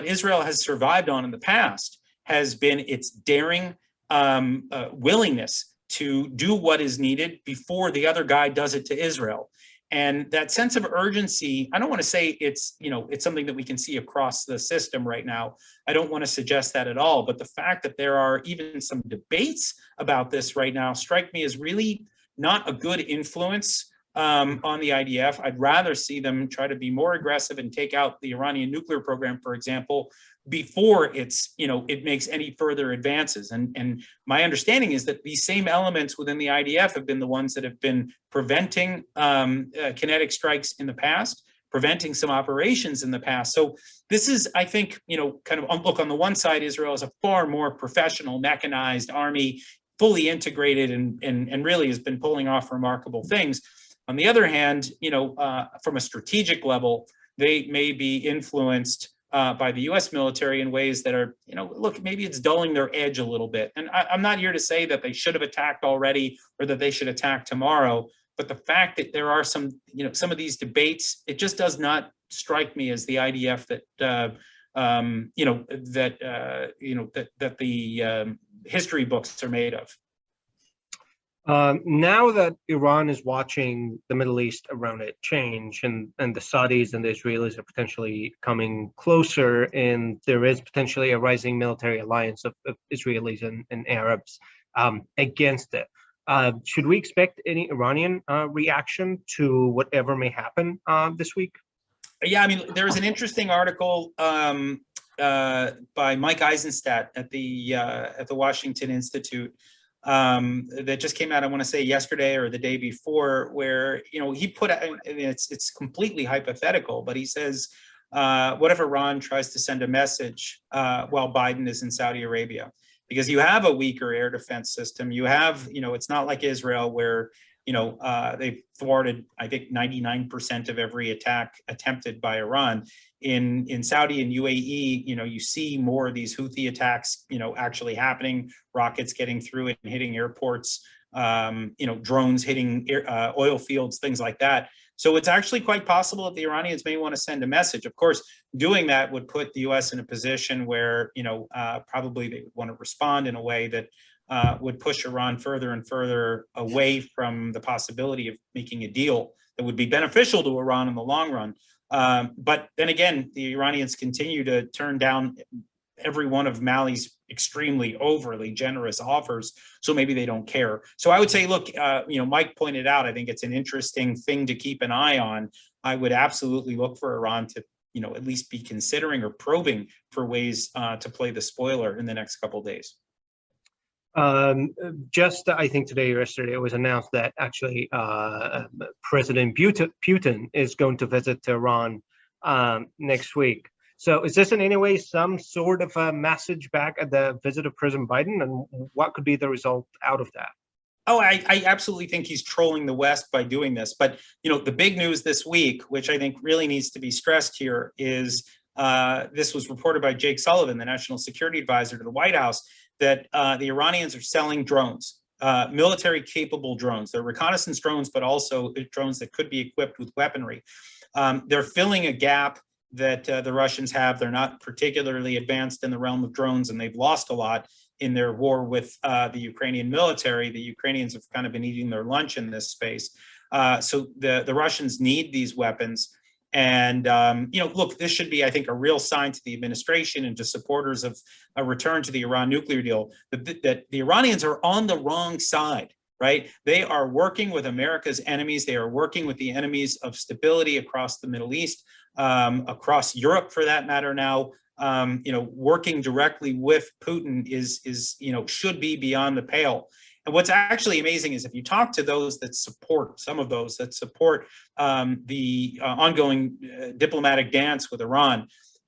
Israel has survived on in the past has been its daring willingness to do what is needed before the other guy does it to Israel. And that sense of urgency, I don't want to say it's something that we can see across the system right now. I don't want to suggest that at all. But the fact that there are even some debates about this right now strike me as really not a good influence on the IDF. I'd rather see them try to be more aggressive and take out the Iranian nuclear program, for example, before it makes any further advances. And my understanding is that these same elements within the IDF have been the ones that have been preventing kinetic strikes in the past. preventing some operations in the past. So this is, I think, kind of look, on the one side, Israel is a far more professional, mechanized army, fully integrated, and really has been pulling off remarkable things. On the other hand, from a strategic level, they may be influenced by the U.S. military in ways that are, look, maybe it's dulling their edge a little bit. And I'm not here to say that they should have attacked already or that they should attack tomorrow. But the fact that there are some of these debates, it just does not strike me as the IDF that the history books are made of. Now that Iran is watching the Middle East around it change, and the Saudis and the Israelis are potentially coming closer, and there is potentially a rising military alliance of Israelis and Arabs against it. Should we expect any Iranian reaction to whatever may happen this week? Yeah, I mean, there was an interesting article by Mike Eisenstadt at the Washington Institute that just came out, I want to say yesterday or the day before, where he put out, it's completely hypothetical, but he says, what if Iran tries to send a message while Biden is in Saudi Arabia? Because you have a weaker air defense system. You have, it's not like Israel where, they've thwarted, I think, 99% of every attack attempted by Iran. In Saudi and UAE, you see more of these Houthi attacks, actually happening, rockets getting through it and hitting airports, drones hitting oil fields, things like that. So it's actually quite possible that the Iranians may want to send a message. Of course, doing that would put the U.S. in a position where, probably they would want to respond in a way that would push Iran further and further away from the possibility of making a deal that would be beneficial to Iran in the long run. But then again, the Iranians continue to turn down every one of Mali's extremely overly generous offers, so maybe they don't care. So I would say, look, Mike pointed out, I think it's an interesting thing to keep an eye on. I would absolutely look for Iran to, at least be considering or probing for ways to play the spoiler in the next couple of days. Just, I think today or yesterday, it was announced that actually President Putin is going to visit Iran next week. So is this in any way some sort of a message back at the visit of President Biden, and what could be the result out of that? Oh, I absolutely think he's trolling the West by doing this. But, the big news this week, which I think really needs to be stressed here, is this was reported by Jake Sullivan, the national security advisor to the White House, that the Iranians are selling drones, military capable drones. They're reconnaissance drones, but also drones that could be equipped with weaponry. They're filling a gap that the Russians have. They're not particularly advanced in the realm of drones, and they've lost a lot in their war with the Ukrainian military. The Ukrainians have kind of been eating their lunch in this space. So the Russians need these weapons. And, look, this should be, I think, a real sign to the administration and to supporters of a return to the Iran nuclear deal that the Iranians are on the wrong side, right? They are working with America's enemies. They are working with the enemies of stability across the Middle East, across Europe, for that matter now. Working directly with Putin should be beyond the pale. And what's actually amazing is if you talk to those that support, some of those that support the ongoing diplomatic dance with Iran,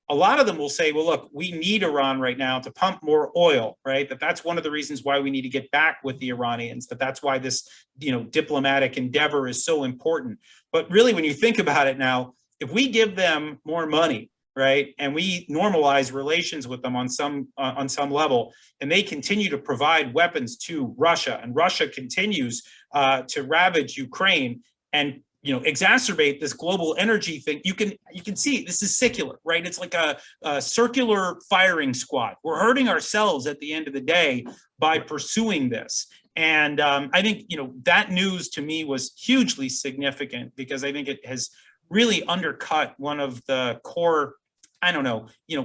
a lot of them will say, well, look, we need Iran right now to pump more oil, right? That's one of the reasons why we need to get back with the Iranians, that's why this, diplomatic endeavor is so important. But really, when you think about it now, if we give them more money, right, and we normalize relations with them on some level, and they continue to provide weapons to Russia, and Russia continues to ravage Ukraine and exacerbate this global energy thing, you can see this is secular, right? It's like a circular firing squad. We're hurting ourselves at the end of the day by pursuing this. And I think that news to me was hugely significant, because I think it has really undercut one of the core,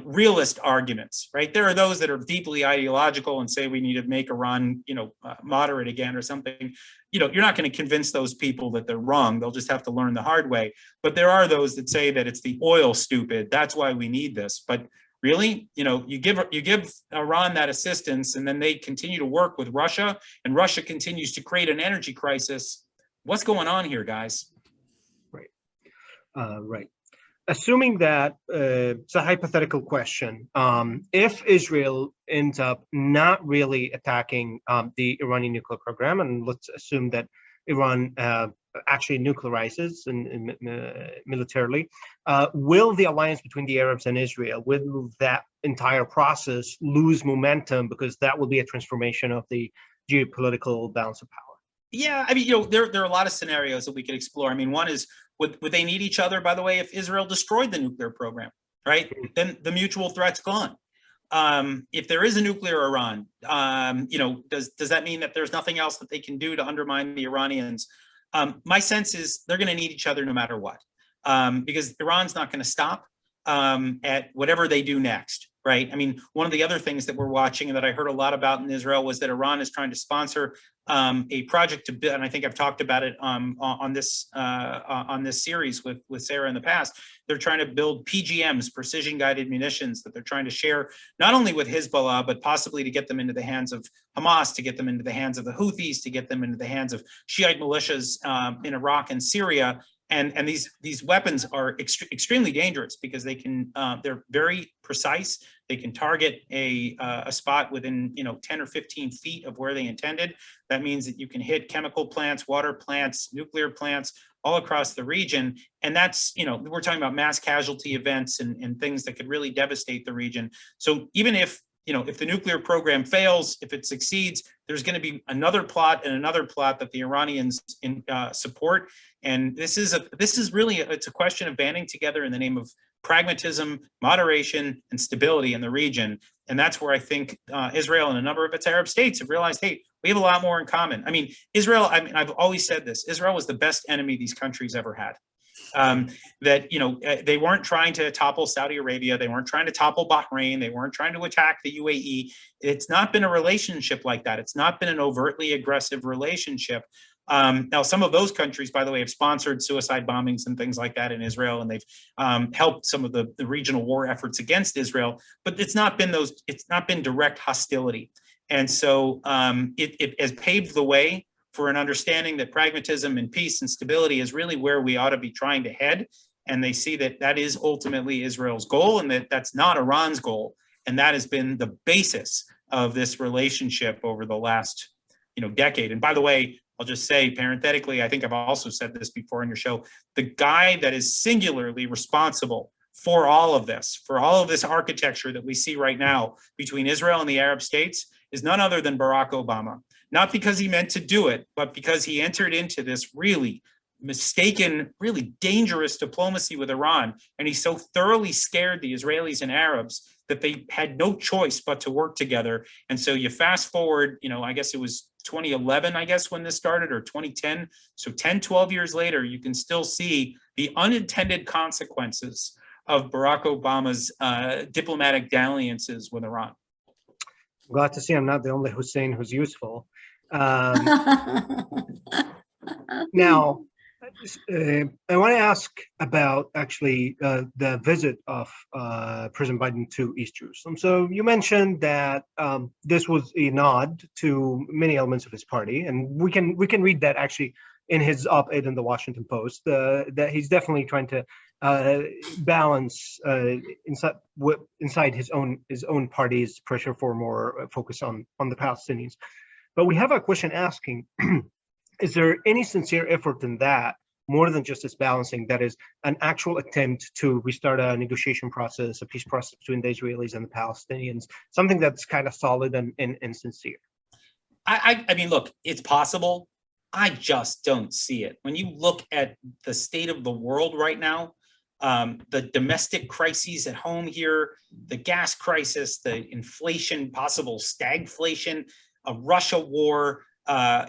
realist arguments, right? There are those that are deeply ideological and say we need to make Iran, moderate again or something. You're not going to convince those people that they're wrong. They'll just have to learn the hard way. But there are those that say that it's the oil, stupid. That's why we need this. But really, you give Iran that assistance, and then they continue to work with Russia, and Russia continues to create an energy crisis. What's going on here, guys? Right. Right. assuming that it's a hypothetical question, if Israel ends up not really attacking the Iranian nuclear program, and let's assume that Iran actually nuclearizes militarily, will the alliance between the Arabs and Israel, will that entire process lose momentum because that will be a transformation of the geopolitical balance of power? Yeah, I mean, there are a lot of scenarios that we could explore. I mean, one is, would they need each other, by the way, if Israel destroyed the nuclear program, right? Then the mutual threat's gone. If there is a nuclear Iran, does that mean that there's nothing else that they can do to undermine the Iranians? My sense is they're going to need each other no matter what, because Iran's not going to stop at whatever they do next, right? I mean, one of the other things that we're watching and that I heard a lot about in Israel was that Iran is trying to sponsor a project to build, and I think I've talked about it on this series with Sarah in the past. They're trying to build PGMs, precision guided munitions, that they're trying to share not only with Hezbollah, but possibly to get them into the hands of Hamas, to get them into the hands of the Houthis, to get them into the hands of Shiite militias in Iraq and Syria. And these weapons are extremely dangerous because they can they're very precise. They can target a spot within 10 or 15 feet of where they intended. That means that you can hit chemical plants, water plants, nuclear plants all across the region. And that's, we're talking about mass casualty events and things that could really devastate the region. So even if the nuclear program fails, if it succeeds, there's going to be another plot and another plot that the Iranians support. And this is really, it's a question of banding together in the name of pragmatism, moderation, and stability in the region. And that's where I think Israel and a number of its Arab states have realized, hey, we have a lot more in common. I mean, I've always said this, Israel was the best enemy these countries ever had. They weren't trying to topple Saudi Arabia. They weren't trying to topple Bahrain. They weren't trying to attack the UAE. It's not been a relationship like that. It's not been an overtly aggressive relationship. Now, some of those countries, by the way, have sponsored suicide bombings and things like that in Israel, and they've helped some of the regional war efforts against Israel. But it's not been direct hostility. And so it has paved the way for an understanding that pragmatism and peace and stability is really where we ought to be trying to head. And they see that that is ultimately Israel's goal, and that that's not Iran's goal. And that has been the basis of this relationship over the last, decade. And by the way, I'll just say parenthetically, I think I've also said this before on your show, the guy that is singularly responsible for all of this architecture that we see right now between Israel and the Arab states is none other than Barack Obama. Not because he meant to do it, but because he entered into this really mistaken, really dangerous diplomacy with Iran. And he so thoroughly scared the Israelis and Arabs that they had no choice but to work together. And so you fast forward, I guess it was 2011, when this started, or 2010. So 10, 12 years later, you can still see the unintended consequences of Barack Obama's diplomatic dalliances with Iran. Glad to see I'm not the only Hussein who's useful. Now, I want to ask about actually the visit of President Biden to East Jerusalem. So you mentioned that this was a nod to many elements of his party, and we can read that actually in his op-ed in the Washington Post, that he's definitely trying to balance inside his own party's pressure for more focus on the Palestinians. But we have a question asking, is there any sincere effort in that, more than just this balancing, that is an actual attempt to restart a negotiation process, a peace process between the Israelis and the Palestinians, something that's kind of solid and sincere? I mean, look, it's possible. I just don't see it. When you look at the state of the world right now, the domestic crises at home here, the gas crisis, the inflation, possible stagflation, a Russia war,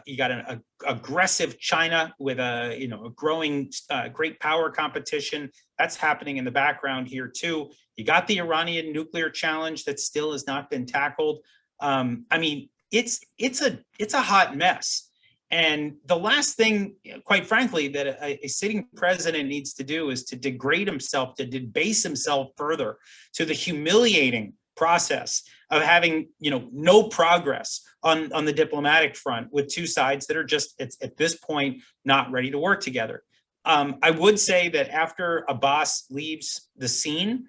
you got an aggressive China with a growing great power competition that's happening in the background here too. You got the Iranian nuclear challenge that still has not been tackled. I mean, it's a hot mess. And the last thing, quite frankly, that a sitting president needs to do is to degrade himself, to debase himself further to the humiliating process of having, no progress on the diplomatic front with two sides that are just, at this point, not ready to work together. I would say that after Abbas leaves the scene,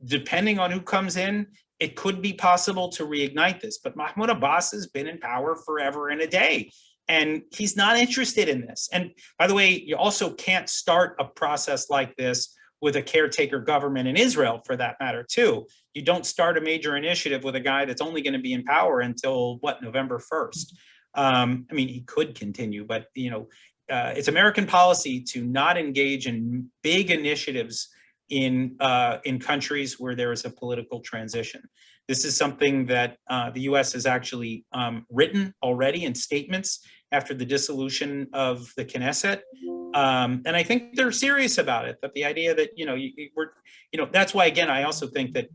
depending on who comes in, it could be possible to reignite this. But Mahmoud Abbas has been in power forever and a day, and he's not interested in this. And by the way, you also can't start a process like this with a caretaker government in Israel, for that matter, too. You don't start a major initiative with a guy that's only going to be in power until, what, November 1st. I mean, he could continue, but, it's American policy to not engage in big initiatives in countries where there is a political transition. This is something that the U.S. has actually written already in statements after the dissolution of the Knesset. And I think they're serious about it, that the idea that, that's why, again, I also think that,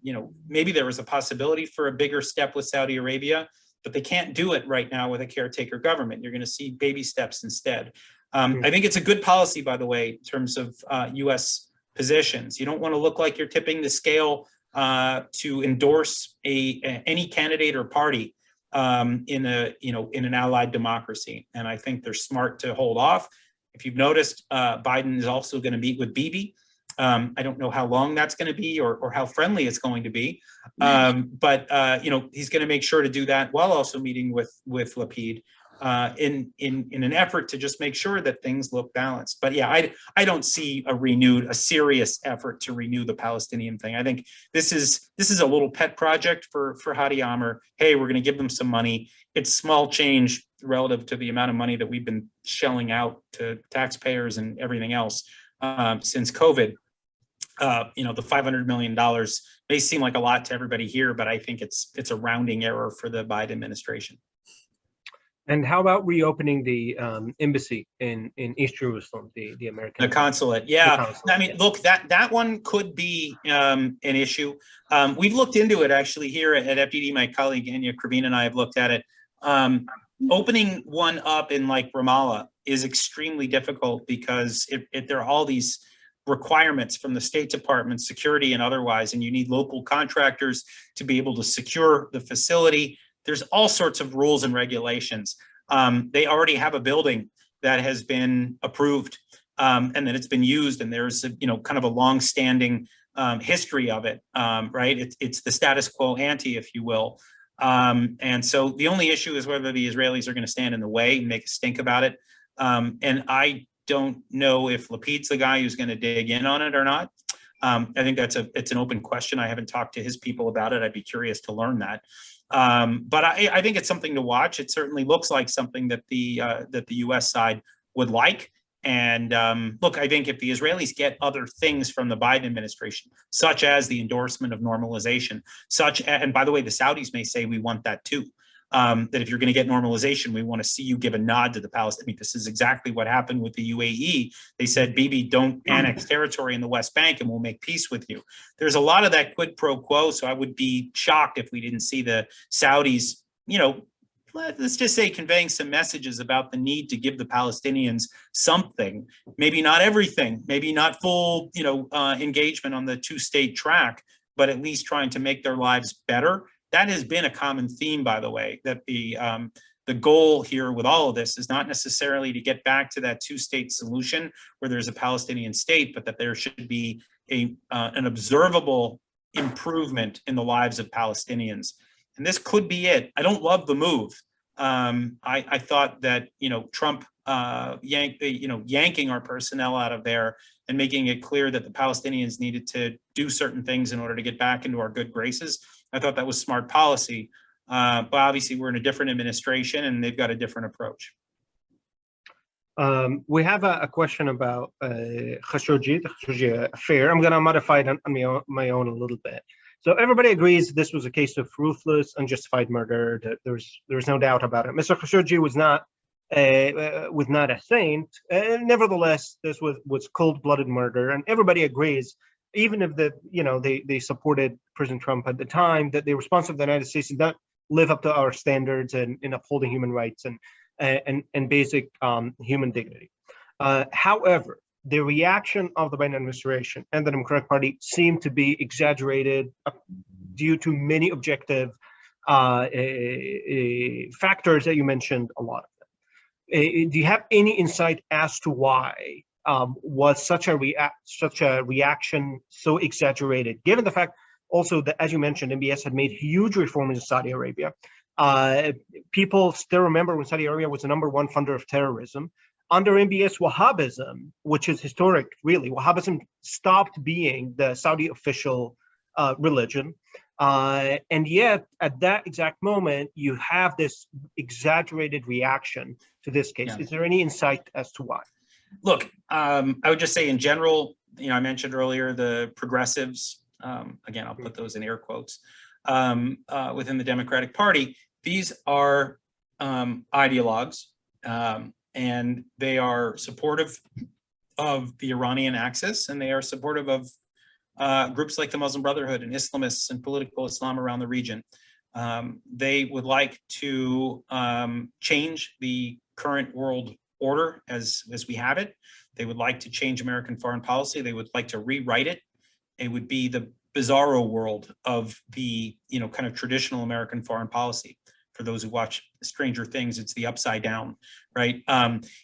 maybe there was a possibility for a bigger step with Saudi Arabia, but they can't do it right now with a caretaker government. You're going to see baby steps instead. I think it's a good policy, by the way, in terms of U.S. positions. You don't want to look like you're tipping the scale to endorse any candidate or party in an allied democracy. And I think they're smart to hold off. If you've noticed, Biden is also going to meet with Bibi. I don't know how long that's going to be or how friendly it's going to be, but he's going to make sure to do that while also meeting with Lapid in an effort to just make sure that things look balanced. But yeah, I don't see a serious effort to renew the Palestinian thing. I think this is a little pet project for Hadi Amr. Hey, we're going to give them some money. It's small change relative to the amount of money that we've been shelling out to taxpayers and everything else since COVID. The $500 million may seem like a lot to everybody here, but I think it's a rounding error for the Biden administration. And how about reopening the embassy in East Jerusalem, the American consulate? Yeah, the consulate, I mean, look, that one could be an issue. We've looked into it actually here at FDD. My colleague Anya Kravina and I have looked at it. Opening one up in like Ramallah is extremely difficult because there are all these requirements from the State Department, security and otherwise, and you need local contractors to be able to secure the facility. There's all sorts of rules and regulations. They already have a building that has been approved and that it's been used, and there's kind of a long-standing history of it, right? It's the status quo ante, if you will. And so the only issue is whether the Israelis are going to stand in the way and make a stink about it. And I don't know if Lapid's the guy who's going to dig in on it or not. I think it's an open question. I haven't talked to his people about it. I'd be curious to learn that. But I think it's something to watch. It certainly looks like something that the U.S. side would like. And look, I think if the Israelis get other things from the Biden administration, such as the endorsement of normalization, and by the way, the Saudis may say we want that too. That if you're going to get normalization, we want to see you give a nod to the Palestinians. I mean, this is exactly what happened with the UAE. They said, Bibi, don't annex territory in the West Bank and we'll make peace with you. There's a lot of that quid pro quo. So I would be shocked if we didn't see the Saudis, let's just say conveying some messages about the need to give the Palestinians something, maybe not everything, maybe not full, engagement on the two-state track, but at least trying to make their lives better. That has been a common theme, by the way, that the goal here with all of this is not necessarily to get back to that two-state solution where there's a Palestinian state, but that there should be an observable improvement in the lives of Palestinians. And this could be it. I don't love the move. I thought that, Trump yanking our personnel out of there and making it clear that the Palestinians needed to do certain things in order to get back into our good graces. I thought that was smart policy. But obviously we're in a different administration and they've got a different approach. We have a question about Khashoggi, the Khashoggi affair. I'm going to modify it on my own a little bit. So everybody agrees this was a case of ruthless, unjustified murder. There's no doubt about it. Mr. Khashoggi was not a saint. Nevertheless, this was cold-blooded murder, and everybody agrees. Even if they supported President Trump at the time, that the response of the United States did not live up to our standards in upholding human rights and basic human dignity. However, the reaction of the Biden administration and the Democratic Party seemed to be exaggerated due to many objective factors that you mentioned, a lot of them. Do you have any insight as to why was such a reaction so exaggerated, given the fact also that, as you mentioned, MBS had made huge reforms in Saudi Arabia. People still remember when Saudi Arabia was the #1 funder of terrorism. Under MBS, Wahhabism, which is historic, really, Wahhabism stopped being the Saudi official religion. And yet, at that exact moment, you have this exaggerated reaction to this case. Yeah. Is there any insight as to why? Look, I would just say in general, I mentioned earlier the progressives, again, I'll put those in air quotes, within the Democratic Party. These are ideologues, and they are supportive of the Iranian axis, and they are supportive of groups like the Muslim Brotherhood and Islamists and political Islam around the region. They would like to change the current world order as we have it. They would like to change American foreign policy. They would like to rewrite it. It would be the bizarro world of the kind of traditional American foreign policy. For those who watch Stranger Things, it's the upside down, right?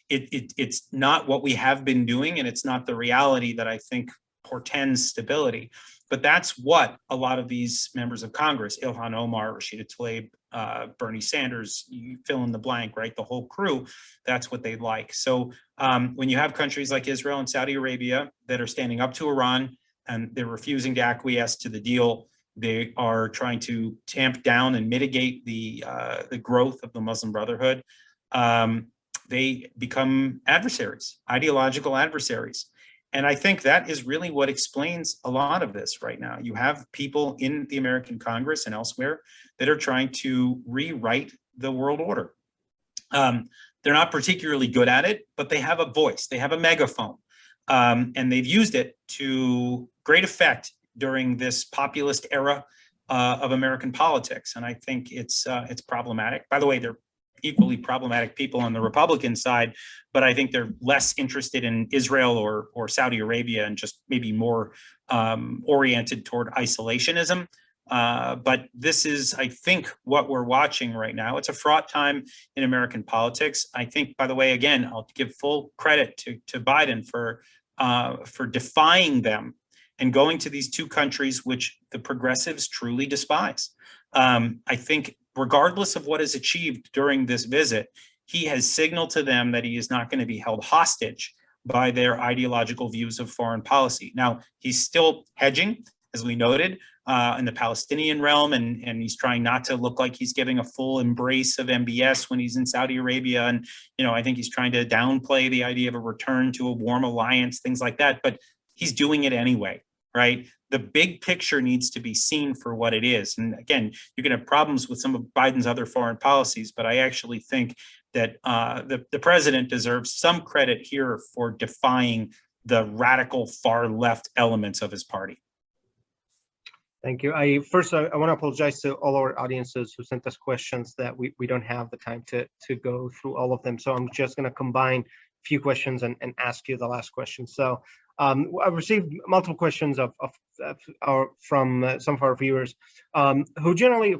It's not what we have been doing, and it's not the reality that I think portends stability. But that's what a lot of these members of Congress, Ilhan Omar, Rashida Tlaib, Bernie Sanders, you fill in the blank, right? The whole crew, that's what they like. So when you have countries like Israel and Saudi Arabia that are standing up to Iran and they're refusing to acquiesce to the deal, they are trying to tamp down and mitigate the growth of the Muslim Brotherhood. They become adversaries, ideological adversaries. And I think that is really what explains a lot of this right now. You have people in the American Congress and elsewhere that are trying to rewrite the world order. They're not particularly good at it, but they have a voice, they have a megaphone, and they've used it to great effect during this populist era of American politics. And I think it's problematic. By the way, they're equally problematic people on the Republican side, but I think they're less interested in Israel or Saudi Arabia and just maybe more oriented toward isolationism. But this is, I think, what we're watching right now. It's a fraught time in American politics. I think, by the way, again, I'll give full credit to Biden for defying them and going to these two countries which the progressives truly despise. I think regardless of what is achieved during this visit, he has signaled to them that he is not going to be held hostage by their ideological views of foreign policy. Now, he's still hedging, as we noted, in the Palestinian realm, and he's trying not to look like he's giving a full embrace of MBS when he's in Saudi Arabia. And, I think he's trying to downplay the idea of a return to a warm alliance, things like that, but he's doing it anyway. Right? The big picture needs to be seen for what it is. And again, you can have problems with some of Biden's other foreign policies, but I actually think that the president deserves some credit here for defying the radical far left elements of his party. Thank you. I want to apologize to all our audiences who sent us questions that we don't have the time to go through all of them. So I'm just going to combine a few questions and ask you the last question. So I've received multiple questions from some of our viewers who generally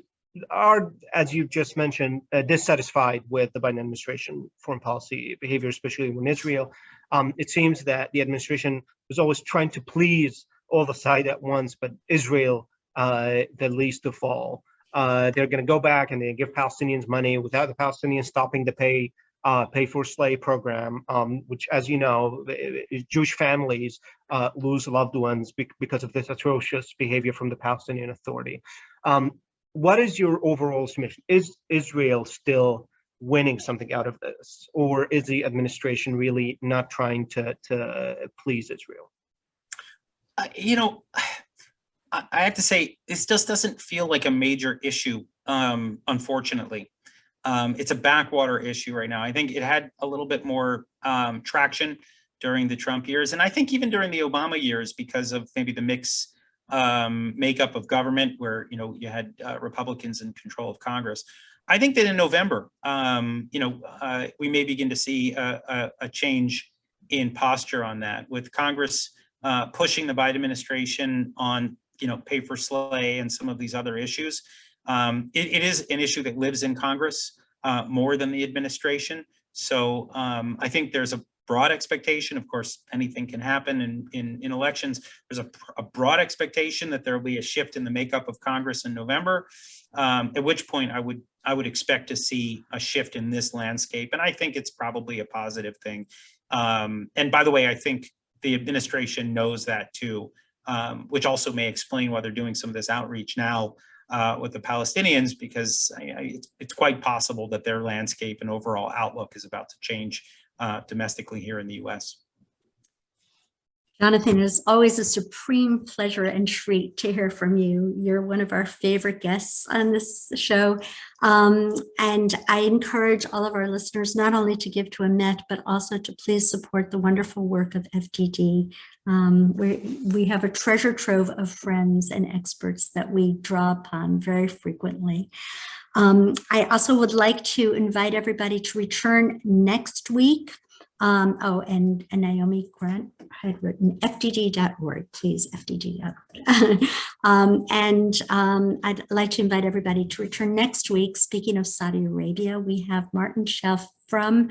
are, as you just mentioned, dissatisfied with the Biden administration foreign policy behavior, especially when Israel. It seems that the administration was always trying to please all the sides at once, but Israel the least of all. They're going to go back and they give Palestinians money without the Palestinians stopping the pay for slave program, which, as you know, Jewish families lose loved ones because of this atrocious behavior from the Palestinian Authority. What is your overall submission? Is Israel still winning something out of this, or is the administration really not trying to please Israel? I have to say, this just doesn't feel like a major issue, unfortunately. It's a backwater issue right now. I think it had a little bit more traction during the Trump years, and I think even during the Obama years, because of maybe the mixed makeup of government, where you had Republicans in control of Congress. I think that in November, we may begin to see a change in posture on that, with Congress pushing the Biden administration on pay for slay and some of these other issues. It is an issue that lives in Congress more than the administration. So I think there's a broad expectation. Of course, anything can happen in elections. There's a broad expectation that there will be a shift in the makeup of Congress in November, at which point I would expect to see a shift in this landscape. And I think it's probably a positive thing. And by the way, I think the administration knows that too, which also may explain why they're doing some of this outreach now with the Palestinians, because it's quite possible that their landscape and overall outlook is about to change domestically here in the U.S. Jonathan, it is always a supreme pleasure and treat to hear from you. You're one of our favorite guests on this show. And I encourage all of our listeners not only to give to Emet, but also to please support the wonderful work of FDD. We have a treasure trove of friends and experts that we draw upon very frequently. I also would like to invite everybody to return next week. And Naomi Grant had written fdd.org, please, fdd.org. I'd like to invite everybody to return next week. Speaking of Saudi Arabia, we have Martin Shelf from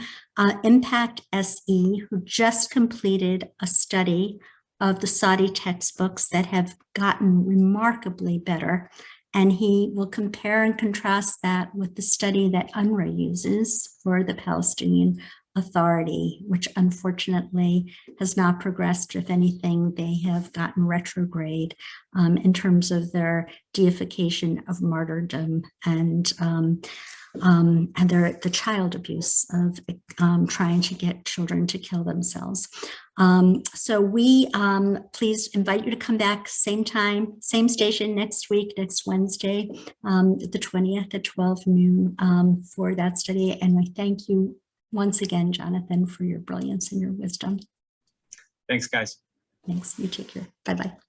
Impact SE, who just completed a study of the Saudi textbooks that have gotten remarkably better. And he will compare and contrast that with the study that UNRWA uses for the Palestinian Authority, which unfortunately has not progressed. If anything, they have gotten retrograde in terms of their deification of martyrdom and the child abuse of trying to get children to kill themselves. So we please invite you to come back same time, same station next week, next Wednesday, the 20th at 12 noon for that study. And I thank you once again, Jonathan, for your brilliance and your wisdom. Thanks, guys. Thanks. You take care. Bye-bye.